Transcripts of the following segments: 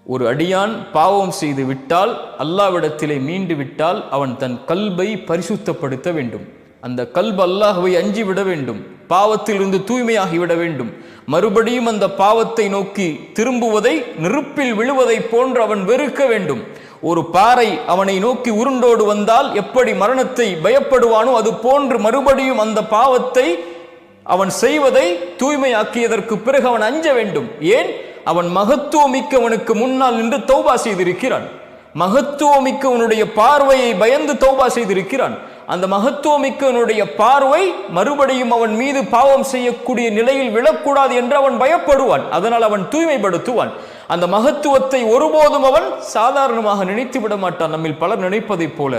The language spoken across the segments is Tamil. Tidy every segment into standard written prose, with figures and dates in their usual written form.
ஒரு அடியான் பாவம் செய்து விட்டால், அல்லாஹ்விடத்திலே மீண்டு விட்டால், அவன் தன் கல்பை பரிசுத்தப்படுத்த வேண்டும். அந்த கல்பு அல்லாஹ்வை அஞ்சி விட வேண்டும், பாவத்திலிருந்து தூய்மையாகிவிட வேண்டும். மறுபடியும் அந்த பாவத்தை நோக்கி திரும்புவதை, நெருப்பில் விழுவதை போன்று அவன் வெறுக்க வேண்டும். ஒரு பாறை அவனை நோக்கி உருண்டோடு வந்தால் எப்படி மரணத்தை பயப்படுவானோ அது போன்று மறுபடியும் அந்த பாவத்தை அவன் செய்வதை தூய்மையாக்கியதற்கு பிறகு அவன் அஞ்ச வேண்டும். ஏன்? அவன் மகத்துவமிக்கவனுக்கு முன்னால் நின்று தௌபா செய்திருக்கிறான். மகத்துவமிக்கவனுடைய பார்வையை பயந்து தௌபா செய்திருக்கிறான். அந்த மகத்துவமிக்கவனுடைய பார்வை மறுபடியும் அவன் மீது பாவம் செய்யக்கூடிய நிலையில் விழக்கூடாது என்று அவன் பயப்படுவான். அதனால் அவன் தூய்மைப்படுத்துவான். அந்த மகத்துவத்தை ஒருபோதும் அவன் சாதாரணமாக நினைத்து விட மாட்டான். நம்மில் பலர் நினைப்பதை போல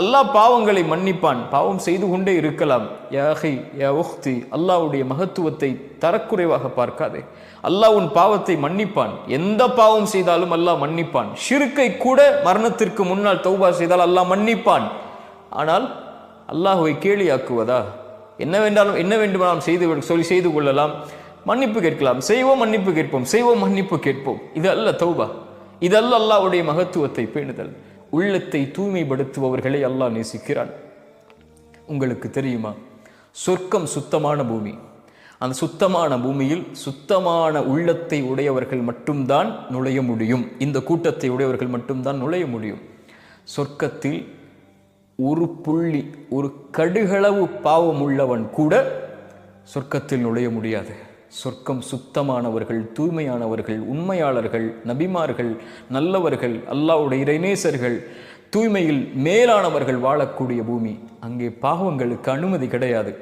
அல்லாஹ் பாவங்களை மன்னிப்பான், பாவம் செய்து கொண்டே இருக்கலாம். யாஹி யா உக்தி, அல்லாஹ்வுடைய மகத்துவத்தை தரக்குறைவாக பார்க்காதே. அல்லாஹ் உன் பாவத்தை மன்னிப்பான். எந்த பாவம் செய்தாலும் அல்லாஹ் மன்னிப்பான். ஷிர்க்கை கூட மரணத்திற்கு முன்னால் தௌபா செய்தால் அல்லாஹ் மன்னிப்பான். ஆனால் அல்லாஹ்வை கேலியாக்குவதா? என்ன வேண்டுமானாலும் செய்து கொள்ளலாம், மன்னிப்பு கேட்கலாம், செய்வோம் மன்னிப்பு கேட்போம், செய்வோம் மன்னிப்பு கேட்போம். இது அல்ல தௌபா. இதல்ல அல்லாஹ்வுடைய மகத்துவத்தை பேணுதல். உள்ளத்தை தூய்மைப்படுத்துபவர்களை அல்லாஹ் நேசிக்கிறான். உங்களுக்கு தெரியுமா, சொர்க்கம் சுத்தமான பூமி. அந்த சுத்தமான பூமியில் சுத்தமான உள்ளத்தை உடையவர்கள் மட்டும்தான் நுழைய முடியும். இந்த கூட்டத்தை உடையவர்கள் மட்டும்தான் நுழைய முடியும். சொர்க்கத்தில் ஒரு புள்ளி, ஒரு கடுகளவு பாவம் உள்ளவன் கூட சொர்க்கத்தில் நுழைய முடியாது. சொர்க்கம் சுத்தமானவர்கள், தூய்மையானவர்கள், உண்மையாளர்கள், நபிமார்கள், நல்லவர்கள், அல்லாஹ்வுடைய இறைநேசர்கள், தூய்மையில் மேலானவர்கள் வாழக்கூடிய பூமி. அங்கே பாவங்களுக்கு அனுமதி கிடையாது.